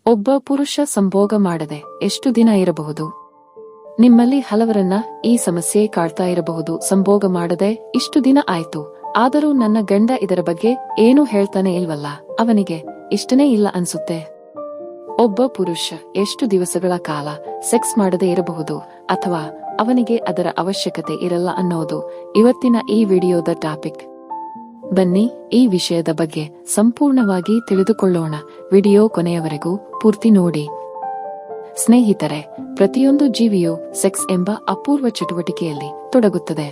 ಒಬ್ಬ ಪುರುಷ ಸಂಭೋಗ ಮಾಡದೆ ಎಷ್ಟು ದಿನ ಇರಬಹುದು? ನಿಮ್ಮಲ್ಲಿ ಹಲವರನ್ನ ಈ ಸಮಸ್ಯೆ ಕಾಡ್ತಾ ಇರಬಹುದು. ಸಂಭೋಗ ಮಾಡದೆ ಇಷ್ಟು ದಿನ ಆಯ್ತು, ಆದರೂ ನನ್ನ ಗಂಡ ಇದರ ಬಗ್ಗೆ ಏನೂ ಹೇಳ್ತಾನೆ ಇಲ್ವಲ್ಲ, ಅವನಿಗೆ ಇಷ್ಟನೇ ಇಲ್ಲ ಅನ್ಸುತ್ತೆ. ಒಬ್ಬ ಪುರುಷ ಎಷ್ಟು ದಿವಸಗಳ ಕಾಲ ಸೆಕ್ಸ್ ಮಾಡದೆ ಇರಬಹುದು, ಅಥವಾ ಅವನಿಗೆ ಅದರ ಅವಶ್ಯಕತೆ ಇರಲ್ಲ ಅನ್ನೋದು ಇವತ್ತಿನ ಈ ವಿಡಿಯೋದ ಟಾಪಿಕ್. ಬನ್ನಿ ಈ ವಿಷಯದ ಬಗ್ಗೆ ಸಂಪೂರ್ಣವಾಗಿ ತಿಳಿದುಕೊಳ್ಳೋಣ. ವಿಡಿಯೋ ಕೊನೆಯವರೆಗೂ ಪೂರ್ತಿ ನೋಡಿ. ಸ್ನೇಹಿತರೆ, ಪ್ರತಿಯೊಂದು ಜೀವಿಯೂ ಸೆಕ್ಸ್ ಎಂಬ ಅಪೂರ್ವ ಚಟುವಟಿಕೆಯಲ್ಲಿ ತೊಡಗುತ್ತದೆ.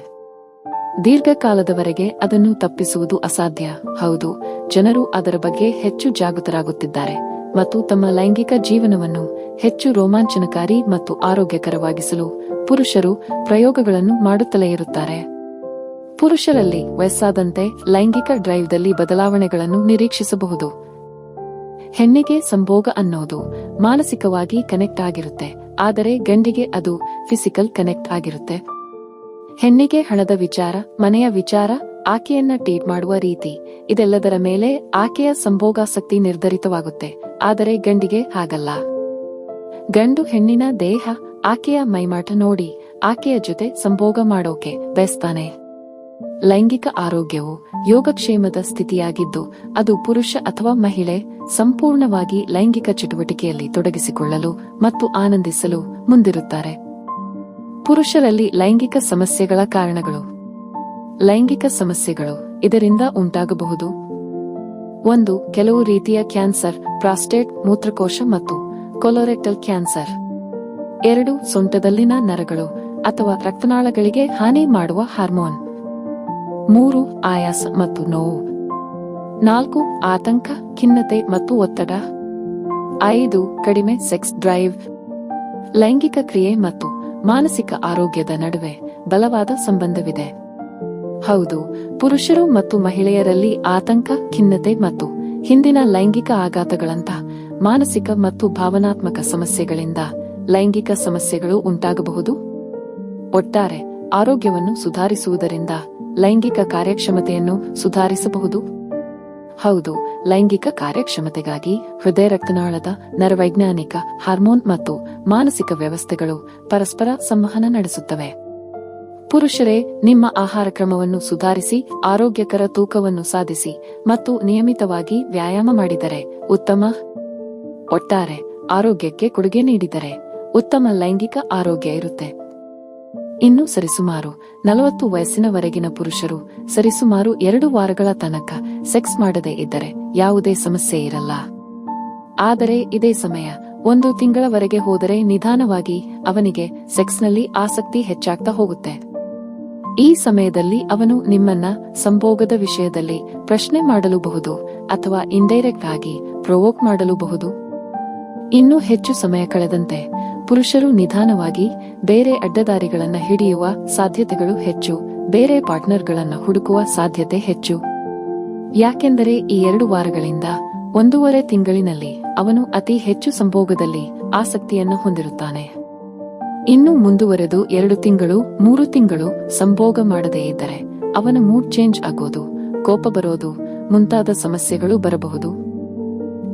ದೀರ್ಘಕಾಲದವರೆಗೆ ಅದನ್ನು ತಪ್ಪಿಸುವುದು ಅಸಾಧ್ಯ. ಹೌದು, ಜನರು ಅದರ ಬಗ್ಗೆ ಹೆಚ್ಚು ಜಾಗೃತರಾಗುತ್ತಿದ್ದಾರೆ ಮತ್ತು ತಮ್ಮ ಲೈಂಗಿಕ ಜೀವನವನ್ನು ಹೆಚ್ಚು ರೋಮಾಂಚನಕಾರಿ ಮತ್ತು ಆರೋಗ್ಯಕರವಾಗಿಸಲು ಪುರುಷರು ಪ್ರಯೋಗಗಳನ್ನು ಮಾಡುತ್ತಲೇ ಇರುತ್ತಾರೆ. ಪುರುಷರಲ್ಲಿ ವಯಸ್ಸಾದಂತೆ ಲೈಂಗಿಕ ಡ್ರೈವ್ದಲ್ಲಿ ಬದಲಾವಣೆಗಳನ್ನು ನಿರೀಕ್ಷಿಸಬಹುದು. ಹೆಣ್ಣಿಗೆ ಸಂಭೋಗ ಅನ್ನೋದು ಮಾನಸಿಕವಾಗಿ ಕನೆಕ್ಟ್ ಆಗಿರುತ್ತೆ, ಆದರೆ ಗಂಡಿಗೆ ಅದು ಫಿಸಿಕಲ್ ಕನೆಕ್ಟ್ ಆಗಿರುತ್ತೆ. ಹೆಣ್ಣಿಗೆ ಹಣದ ವಿಚಾರ, ಮನೆಯ ವಿಚಾರ, ಆಕೆಯನ್ನ ಟ್ರೀಟ್ ಮಾಡುವ ರೀತಿ, ಇದೆಲ್ಲದರ ಮೇಲೆ ಆಕೆಯ ಸಂಭೋಗಾಸಕ್ತಿ ನಿರ್ಧರಿತವಾಗುತ್ತೆ. ಆದರೆ ಗಂಡಿಗೆ ಹಾಗಲ್ಲ. ಗಂಡು ಹೆಣ್ಣಿನ ದೇಹ, ಆಕೆಯ ಮೈಮಾಟ ನೋಡಿ ಆಕೆಯ ಜೊತೆ ಸಂಭೋಗ ಮಾಡೋಕೆ ಬಯಸ್ತಾನೆ. ಲೈಂಗಿಕ ಆರೋಗ್ಯವು ಯೋಗಕ್ಷೇಮದ ಸ್ಥಿತಿಯಾಗಿದ್ದು, ಅದು ಪುರುಷ ಅಥವಾ ಮಹಿಳೆ ಸಂಪೂರ್ಣವಾಗಿ ಲೈಂಗಿಕ ಚಟುವಟಿಕೆಯಲ್ಲಿ ತೊಡಗಿಸಿಕೊಳ್ಳಲು ಮತ್ತು ಆನಂದಿಸಲು ಮುಂದಿರುತ್ತಾರೆ. ಪುರುಷರಲ್ಲಿ ಲೈಂಗಿಕ ಸಮಸ್ಯೆಗಳ ಕಾರಣಗಳು. ಲೈಂಗಿಕ ಸಮಸ್ಯೆಗಳು ಇದರಿಂದ ಉಂಟಾಗಬಹುದು. 1. ಕೆಲವು ರೀತಿಯ ಕ್ಯಾನ್ಸರ್, ಪ್ರಾಸ್ಟೇಟ್, ಮೂತ್ರಕೋಶ ಮತ್ತು ಕೊಲೊರೆಕ್ಟಲ್ ಕ್ಯಾನ್ಸರ್. 2. ಸೊಂಟದಲ್ಲಿನ ನರಗಳು ಅಥವಾ ರಕ್ತನಾಳಗಳಿಗೆ ಹಾನಿ ಮಾಡುವ ಹಾರ್ಮೋನ್. 3. ಆಯಾಸ ಮತ್ತು ನೋವು. 4. ಆತಂಕ, ಖಿನ್ನತೆ ಮತ್ತು ಒತ್ತಡ. 5. ಕಡಿಮೆ ಸೆಕ್ಸ್ ಡ್ರೈವ್. ಲೈಂಗಿಕ ಕ್ರಿಯೆ ಮತ್ತು ಮಾನಸಿಕ ಆರೋಗ್ಯದ ನಡುವೆ ಬಲವಾದ ಸಂಬಂಧವಿದೆ. ಹೌದು, ಪುರುಷರು ಮತ್ತು ಮಹಿಳೆಯರಲ್ಲಿ ಆತಂಕ, ಖಿನ್ನತೆ ಮತ್ತು ಹಿಂದಿನ ಲೈಂಗಿಕ ಆಘಾತಗಳಂತಹ ಮಾನಸಿಕ ಮತ್ತು ಭಾವನಾತ್ಮಕ ಸಮಸ್ಯೆಗಳಿಂದ ಲೈಂಗಿಕ ಸಮಸ್ಯೆಗಳು ಉಂಟಾಗಬಹುದು. ಒಟ್ಟಾರೆ ಆರೋಗ್ಯವನ್ನು ಸುಧಾರಿಸುವುದರಿಂದ ಲೈಂಗಿಕ ಕಾರ್ಯಕ್ಷಮತೆಯನ್ನು ಸುಧಾರಿಸಬಹುದು. ಹೌದು, ಲೈಂಗಿಕ ಕಾರ್ಯಕ್ಷಮತೆಗಾಗಿ ಹೃದಯ ರಕ್ತನಾಳದ ನರವೈಜ್ಞಾನಿಕ, ಹಾರ್ಮೋನ್ ಮತ್ತು ಮಾನಸಿಕ ವ್ಯವಸ್ಥೆಗಳು ಪರಸ್ಪರ ಸಂವಹನ ನಡೆಸುತ್ತವೆ. ಪುರುಷರೇ, ನಿಮ್ಮ ಆಹಾರ ಕ್ರಮವನ್ನು ಸುಧಾರಿಸಿ, ಆರೋಗ್ಯಕರ ತೂಕವನ್ನು ಸಾಧಿಸಿ ಮತ್ತು ನಿಯಮಿತವಾಗಿ ವ್ಯಾಯಾಮ ಮಾಡಿದರೆ ಉತ್ತಮ. ಒಟ್ಟಾರೆ ಆರೋಗ್ಯಕ್ಕೆ ಕೊಡುಗೆ ನೀಡಿದರೆ ಉತ್ತಮ ಲೈಂಗಿಕ ಆರೋಗ್ಯ ಇರುತ್ತೆ. ಇನ್ನು ಸರಿಸುಮಾರು 40 ವಯಸ್ಸಿನವರೆಗಿನ ಪುರುಷರು ಸರಿಸುಮಾರು 2 ವಾರಗಳ ತನಕ ಸೆಕ್ಸ್ ಮಾಡದೇ ಇದ್ದರೆ ಯಾವುದೇ ಸಮಸ್ಯೆ ಇರಲ್ಲ. ಆದರೆ ಇದೇ ಸಮಯ 1 ತಿಂಗಳವರೆಗೆ ಹೋದರೆ ನಿಧಾನವಾಗಿ ಅವನಿಗೆ ಸೆಕ್ಸ್ನಲ್ಲಿ ಆಸಕ್ತಿ ಹೆಚ್ಚಾಗ್ತಾ ಹೋಗುತ್ತೆ. ಈ ಸಮಯದಲ್ಲಿ ಅವನು ನಿಮ್ಮನ್ನ ಸಂಭೋಗದ ವಿಷಯದಲ್ಲಿ ಪ್ರಶ್ನೆ ಮಾಡಲೂಬಹುದು ಅಥವಾ ಇಂಡೈರೆಕ್ಟ್ ಆಗಿ ಪ್ರೊವೋಕ್ ಮಾಡಲೂಬಹುದು. ಇನ್ನೂ ಹೆಚ್ಚು ಸಮಯ ಕಳೆದಂತೆ ಪುರುಷರು ನಿಧಾನವಾಗಿ ಬೇರೆ ಅಡ್ಡದಾರಿಗಳನ್ನ ಹಿಡಿಯುವ ಸಾಧ್ಯತೆಗಳು ಹೆಚ್ಚು, ಬೇರೆ ಪಾರ್ಟ್ನರ್ಗಳನ್ನ ಹುಡುಕುವ ಸಾಧ್ಯತೆ ಹೆಚ್ಚು. ಯಾಕೆಂದರೆ ಈ 2 ವಾರಗಳಿಂದ 1.5 ತಿಂಗಳಿನಲ್ಲಿ ಅವನು ಅತಿ ಹೆಚ್ಚು ಸಂಭೋಗದಲ್ಲಿ ಆಸಕ್ತಿಯನ್ನು ಹೊಂದಿರುತ್ತಾನೆ. ಇನ್ನು ಮುಂದುವರೆದು 2 ತಿಂಗಳು, 3 ತಿಂಗಳು ಸಂಭೋಗ ಮಾಡದೇ ಇದ್ದರೆ ಅವನ ಮೂಡ್ ಚೇಂಜ್ ಆಗೋದು, ಕೋಪ ಬರೋದು ಮುಂತಾದ ಸಮಸ್ಯೆಗಳು ಬರಬಹುದು.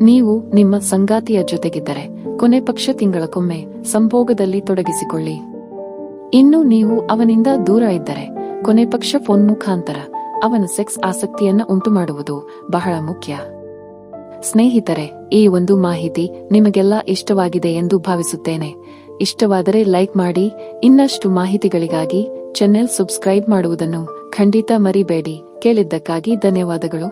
ನೀವು ನಿಮ್ಮ ಸಂಗಾತಿಯ ಜೊತೆಗಿದ್ದರೆ ಕೊನೆ ಪಕ್ಷ ತಿಂಗಳಕ್ಕೊಮ್ಮೆ ಸಂಭೋಗದಲ್ಲಿ ತೊಡಗಿಸಿಕೊಳ್ಳಿ. ಇನ್ನು ನೀವು ಅವನಿಂದ ದೂರ ಇದ್ದರೆ ಕೊನೆ ಪಕ್ಷ ಫೋನ್ ಮುಖಾಂತರ ಅವನ ಸೆಕ್ಸ್ ಆಸಕ್ತಿಯನ್ನ ಉಂಟುಮಾಡುವುದು ಬಹಳ ಮುಖ್ಯ. ಸ್ನೇಹಿತರೆ, ಈ ಒಂದು ಮಾಹಿತಿ ನಿಮಗೆಲ್ಲ ಇಷ್ಟವಾಗಿದೆ ಎಂದು ಭಾವಿಸುತ್ತೇನೆ. ಇಷ್ಟವಾದರೆ ಲೈಕ್ ಮಾಡಿ. ಇನ್ನಷ್ಟು ಮಾಹಿತಿಗಳಿಗಾಗಿ ಚಾನೆಲ್ ಸಬ್ಸ್ಕ್ರೈಬ್ ಮಾಡುವುದನ್ನು ಖಂಡಿತ ಮರಿಬೇಡಿ. ಕೇಳಿದ್ದಕ್ಕಾಗಿ ಧನ್ಯವಾದಗಳು.